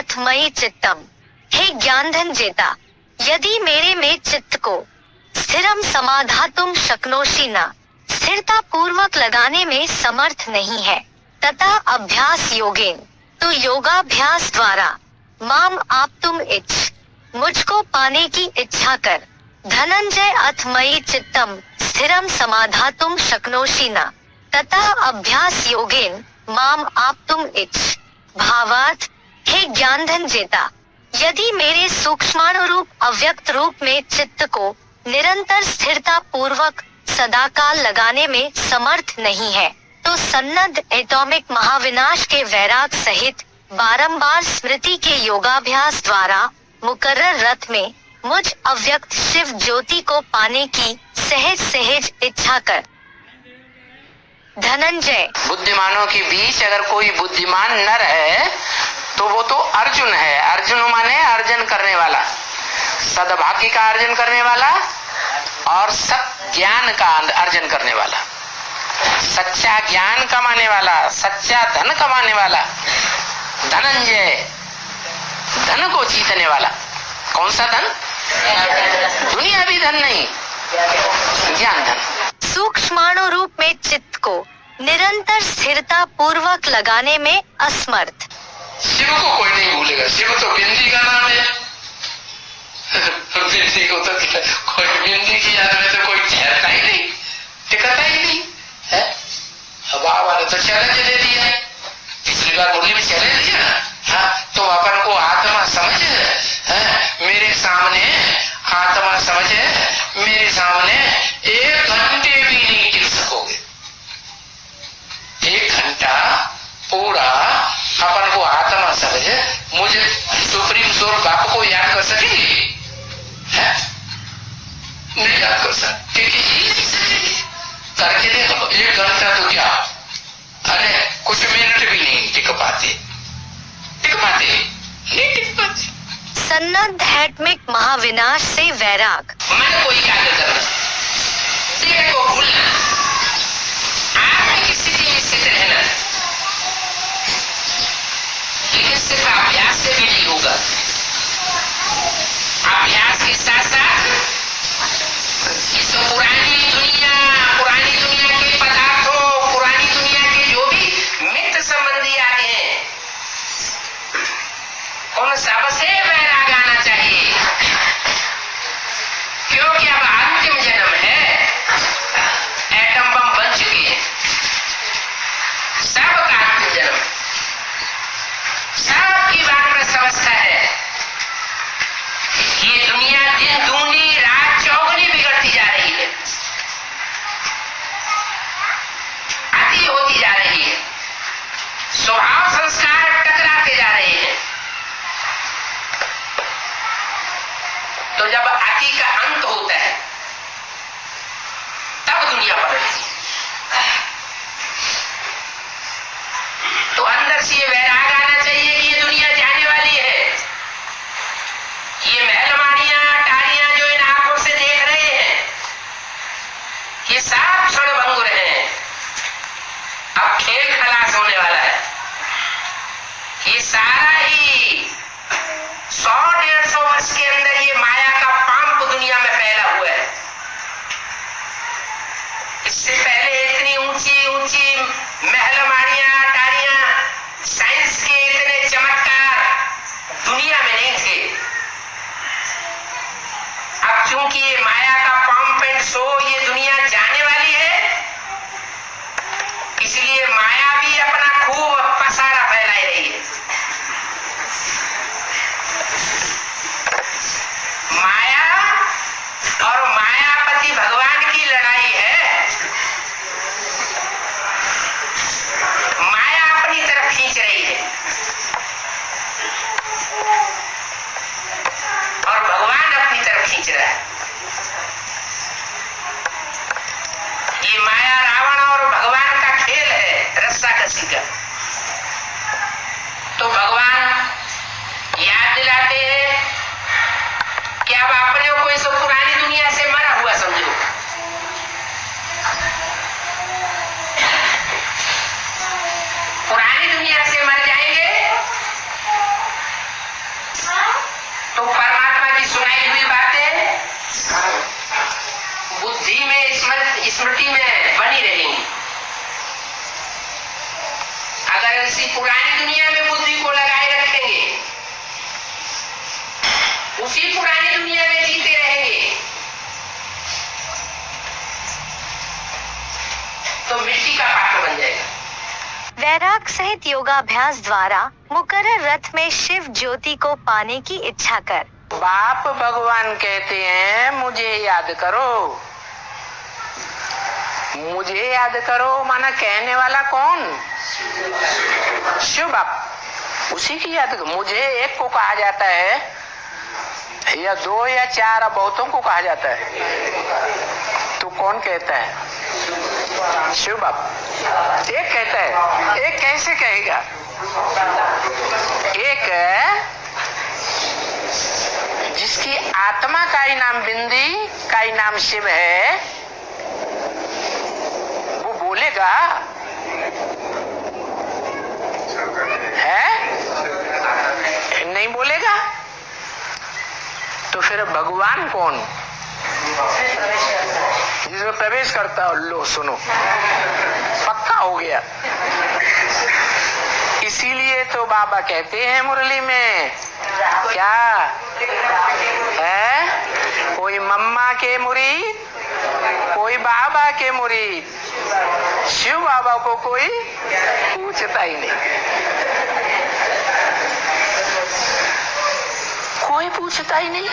अथ मयि चित्तम। हे ज्ञानधन जेता, यदि मेरे में चित्त को स्थिरम समाधातुम शक्नोषि न, स्थिरता पूर्वक लगाने में समर्थ नहीं है, तथा अभ्यास योगेन, तो योगाभ्यास द्वारा, माम आप्तुम इच्छ, मुझको पाने की इच्छा कर, धनंजय अथ मयि चित्तम स्थिरम समाधातुम शक्नोषि न, तथा अभ्यास योगेन माम आप्तुम इच्छ। भावार्थ, हे ज्ञानधन जेता, यदि मेरे सूक्ष्माणुरूप अव्यक्त रूप में चित्त को निरंतर स्थिरता पूर्वक सदाकाल लगाने में समर्थ नहीं है, तो सन्नद्ध एटॉमिक महाविनाश के वैराग सहित बारंबार स्मृति के योगाभ्यास द्वारा मुकर्रर रथ में मुझ अव्यक्त शिव ज्योति को पाने की सहज सहज इच्छा कर। धनंजय, बुद्धिमानों के बीच अगर कोई बुद्धिमान नर है तो वो तो अर्जुन है। अर्जुन माने अर्जन करने वाला, सद्भाग्य का अर्जन करने वाला और सत ज्ञान का अर्जन करने वाला, सच्चा ज्ञान कमाने वाला, सच्चा धन कमाने वाला। धनंजय, धन को जीतने वाला। कौन सा धन? दुनिया भी धन नहीं, ज्ञान धन। सूक्ष्माणु रूप में चित्त को निरंतर स्थिरता पूर्वक लगाने में असमर्थ। शिव को कोई नहीं भूलेगा, शिव तो बिंदी का नाम है। बिंदी को तो कोई, बिंदी की याद में तो कोई ठहरता ही नहीं, टिकता ही नहीं है। बाबा ने तो चैलेंज दे दिया, पिछली बार मुरली में चैलेंज दिया ना, हाँ, तो अपन को आत्मा समझ है, मेरे सामने आत्मा समझ है, मेरे सामने 1 घंटे भी नहीं टिक सकोगे। 1 घंटा पूरा अपन को आत्मा समझ, मुझे सुप्रीम सोल बाप को याद कर सकेंगे? नहीं याद कर सकते, नहीं सकेंगे। करके देखो 1 घंटा तो क्या, अरे कुछ मिनट भी नहीं टिक पाते, नहीं टिक पाते। सन्नद्ध एटॉमिक महाविनाश से वैराग। मन को याद करना, देह को भूलना, आत्मा की स्थिति में स्थित रहना, लेकिन सिर्फ अभ्यास से भी नहीं होगा। अभ्यास के साथ साथ इस पुरानी दुनिया के पदार्थों, पुरानी दुनिया के जो भी मित्र संबंधी आते हैं, उन सबसे वैराग आना चाहिए। क्योंकि अब अंतिम जन्म है, एटम बम बन चुके हैं, सबका अंतिम जन्म, सबकी वानप्रस्थ अवस्था है। ये दुनिया दिन दूनी रात चौगुनी बिगड़ती जा रही है, अति होती जा रही है, स्वभाव संस्कार टकराते जा रहे हैं। तो जब अति का अंत होता है तब दुनिया पलटती है। तो अंदर से ये वैराग आना चाहिए कि ये दुनिया जाने वाली है। ये महलमाड़ियां टारियां जो इन आंखों से देख रहे हैं, ये सब क्षणभंगुर हैं। अब खेल खलास होने वाला है। ये सारा ही 100-150 वर्ष के अंदर ये माया का पांप दुनिया में फैला हुआ है। इससे पहले इतनी ऊंची ऊंची महलमाड़ियां टारियां, साइंस के इतने चमत्कार दुनिया में नहीं थे। अब चूंकि ये माया का पंप एंड शो, ये दुनिया जाने वाली है, इसलिए माया भी अपना खूब पसारा फैला रही है। माया और मायापति भगवान की लड़ाई है। माया अपनी तरफ खींच रही है और भगवान अपनी तरफ खींच रहा है। ये माया रावण और भगवान का खेल है, रस्साकसी का। तो भगवान याद दिलाते हैं कि अब अपने को इस पुरानी दुनिया से मरा हुआ समझो। पुरानी दुनिया से मर जाएंगे स्मृति में बनी रहेंगी। अगर इसी पुरानी दुनिया में बुद्धि को लगाए रखेंगे, उसी पुरानी दुनिया में जीते रहेंगे, तो मिट्टी का पात्र बन जाएगा। वैराग सहित योगाभ्यास द्वारा मुकर्रर रथ में शिव ज्योति को पाने की इच्छा कर बाप भगवान कहते हैं मुझे याद करो, मुझे याद करो। माना कहने वाला कौन? शिव बाप, उसी की याद करो। मुझे एक को कहा जाता है या दो या चार बहुतों को कहा जाता है, तो कौन कहता है? शिव बाप। एक कहता है, एक कैसे कहेगा? एक जिसकी आत्मा का ही नाम बिंदी का ही नाम शिव है, वो बोलेगा है? नहीं बोलेगा। तो फिर भगवान कौन? जिसमें प्रवेश करता हो। लो सुनो, पक्का हो गया। इसीलिए तो बाबा कहते हैं मुरली में, क्या है? कोई मम्मा के मुरीद, कोई बाबा के मुरीद, शिव बाबा को कोई पूछता ही नहीं, कोई पूछता ही नहीं।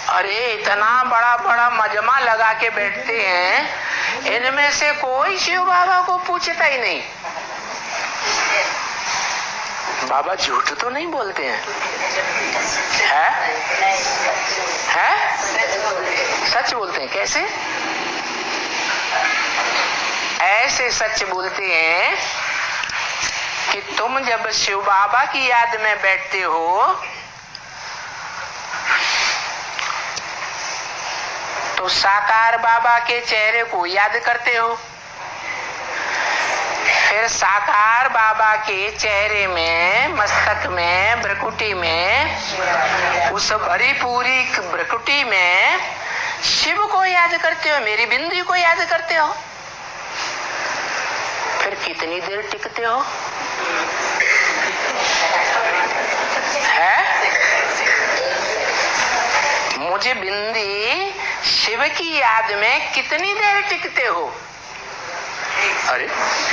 अरे इतना बड़ा बड़ा मजमा लगा के बैठते हैं, इनमें से कोई शिव बाबा को पूछता ही नहीं। बाबा झूठ तो नहीं बोलते हैं? है? सच बोलते हैं। कैसे? ऐसे सच बोलते हैं कि तुम जब शिव बाबा की याद में बैठते हो तो साकार बाबा के चेहरे को याद करते हो, फिर साकार बाबा के चेहरे में, मस्तक में, भ्रकुटी में, उस भरी पूरी भ्रकुटी में शिव को याद करते हो, मेरी बिंदी को याद करते हो। फिर कितनी देर टिकते हो? है? मुझे बिंदी शिव की याद में कितनी देर टिकते हो? अरे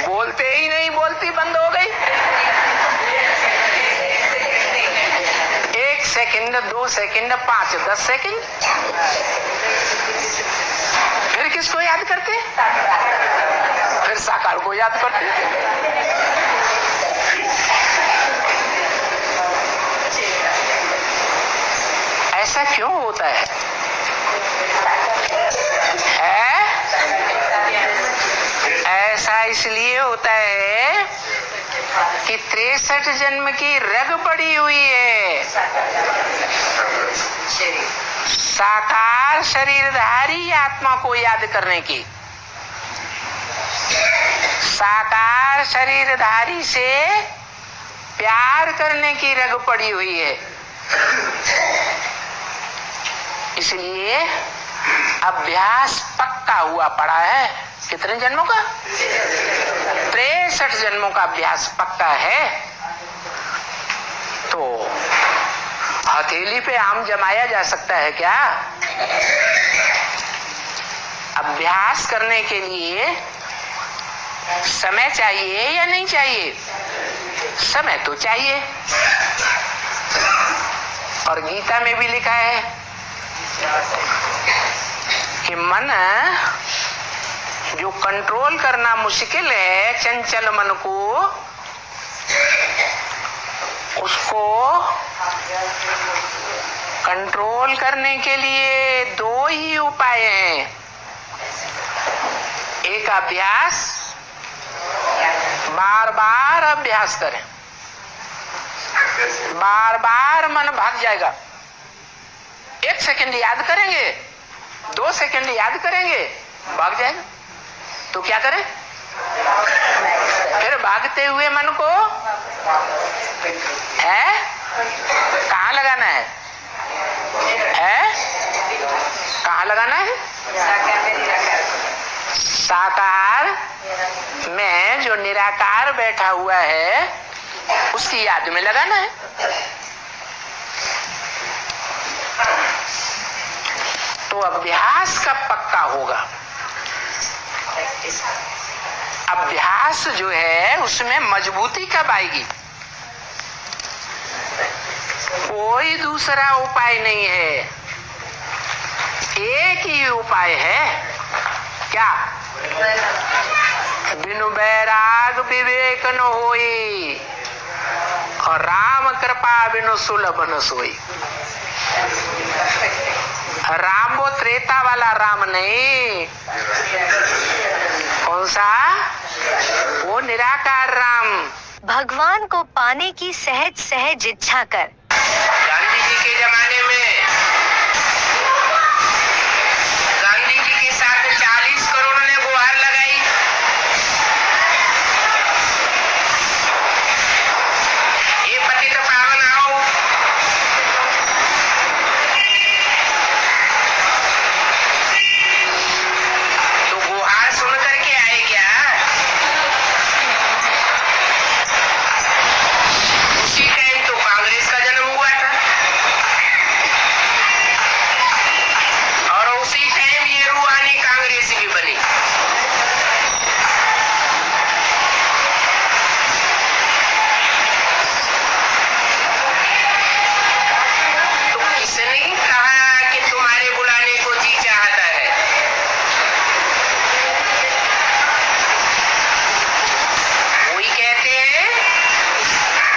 बोलते ही नहीं, बोलती बंद हो गई। 1 सेकंड, 2 सेकंड, 5, 10 सेकंड। फिर किसको याद करते? फिर साकार को याद करते। ऐसा क्यों होता है? ऐसा इसलिए होता है कि 63 जन्म की रग पड़ी हुई है। साकार शरीरधारी आत्मा को याद करने की, साकार शरीरधारी से प्यार करने की रग पड़ी हुई है। इसलिए अभ्यास पक्का हुआ पड़ा है। कितने जन्मों का? 63 जन्मों का अभ्यास पक्का है। तो हथेली पे आम जमाया जा सकता है क्या? अभ्यास करने के लिए समय चाहिए या नहीं चाहिए? समय तो चाहिए। और गीता में भी लिखा है कि मन जो कंट्रोल करना मुश्किल है, चंचल मन को, उसको कंट्रोल करने के लिए 2 ही उपाय हैं। एक अभ्यास, बार बार अभ्यास करें, बार बार मन भाग जाएगा। 1 सेकंड याद करेंगे, 2 सेकंड याद करेंगे, भाग जाएगा। तो क्या करें? फिर भागते हुए मन को कहाँ लगाना है? कहाँ लगाना है। साकार में जो निराकार बैठा हुआ है उसकी याद में लगाना है। तो अभ्यास का पक्का होगा। अभ्यास जो है उसमें मजबूती कब आएगी? कोई दूसरा उपाय नहीं है, एक ही उपाय है। क्या? बिनु बैराग विवेक न होई और राम कृपा बिनु सुलभ न सोई। राम वो त्रेता वाला राम नहीं, कौन सा? वो निराकार राम। भगवान को पाने की सहज सहज इच्छा कर। गांधी जी के जमाने में गांधी जी के साथ 40 करोड़ ने गुहार लगाई। ये पतित पावन आओ। तो गुहार सुन करके आए क्या? उसी टाइम तो कांग्रेस का जन्म हुआ था और उसी टाइम ये रूहानी कांग्रेस भी बनी। तो किसने कहा कि तुम्हारे बुलाने को जी चाहता है? वही कहते हैं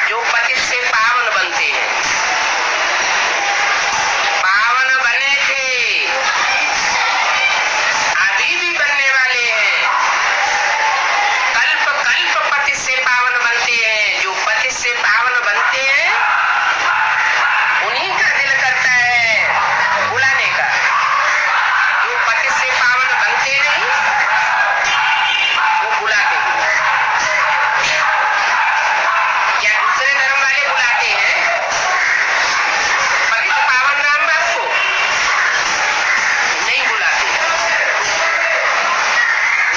जो पतित से पावन बनते हैं। पावन बने थे, अभी भी बनने वाले हैं। कल्प कल्प पतित से पावन बनते हैं। जो पतित से पावन बनते हैं उन्हीं का दिल करता है बुलाने का। जो पतित से पावन बनते नहीं वो बुलाते नहीं। क्या दूसरे धर्म वाले बुलाते हैं पतित पावन राम बाप को? नहीं बुलाते।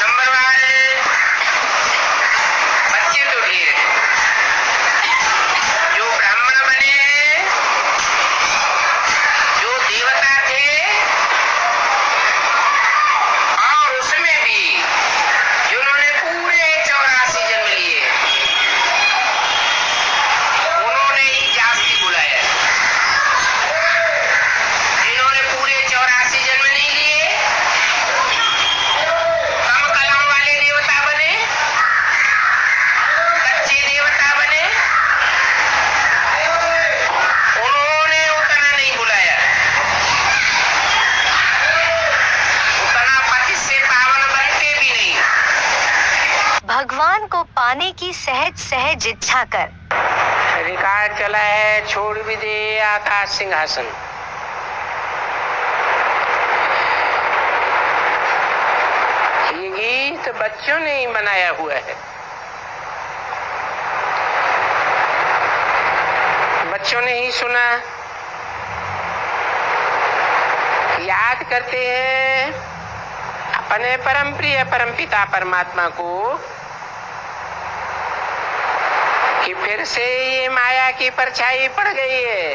नंबरवार बच्चे तो ढेर हैं। जो ब्राह्मण बने हैं, जो देवता थे, और उसमें भी जिन्होंने पूरे 84 जन्म लिए उन्होंने ही जास्ती बुलाया। जिन्होंने पूरे 84 जन्म नहीं लिए, कम कलाओं वाले देवता बने, कच्चे देवता बने, उन्होंने उतना नहीं बुलाया। उतना पति से पावन बनते भी नहीं। भगवान को पाने की सहज सहज इच्छा कर। रिकॉर्ड चला है, छोड़ भी दे आकाश सिंहासन। ये गीत बच्चों ने ही बनाया हुआ है। बच्चों ने ही सुना, याद करते हैं अपने परम प्रिय परमपिता परमात्मा को कि फिर से ये माया की परछाई पड़ गई है,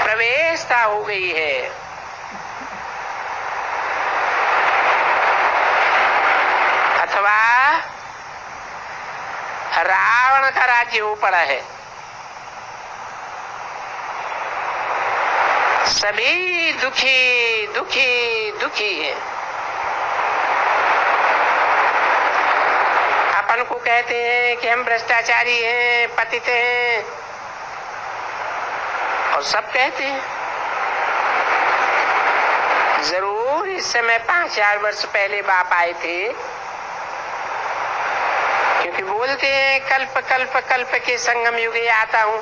प्रवेशता हो गई है। अथवा रावण का राज्य हो पड़ा है। सभी दुखी दुखी दुखी है। अपन को कहते हैं कि हम भ्रष्टाचारी हैं, पतित हैं, और सब कहते हैं। जरूर इस समय 5000 वर्ष पहले बाप आए थे, क्योंकि बोलते हैं कल्प कल्प कल्प के संगम युगे आता हूं।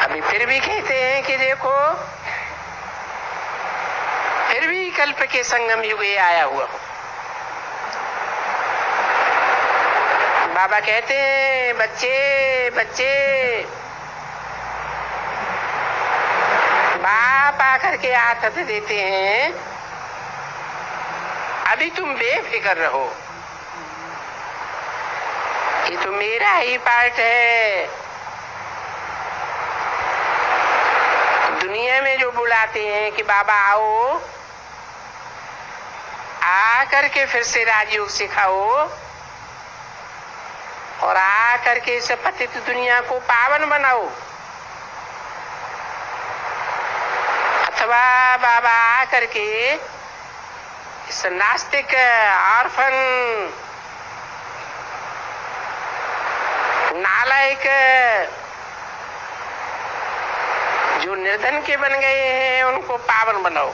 अभी फिर भी कहते हैं कि देखो फिर भी कल्प के संगम युगे आया हुआ हूं। बाबा कहते हैं बच्चे बच्चे, बाप आकर के आदत देते हैं, अभी तुम बेफिक्र रहो, ये तो मेरा ही पार्ट है। दुनिया में जो बुलाते हैं कि बाबा आओ, आकर के फिर से राजयोग सिखाओ और आकर के इस पतित दुनिया को पावन बनाओ, अथवा बाबा आकर के इस नास्तिक ऑर्फन नालायक जो निर्धन के बन गए हैं उनको पावन बनाओ।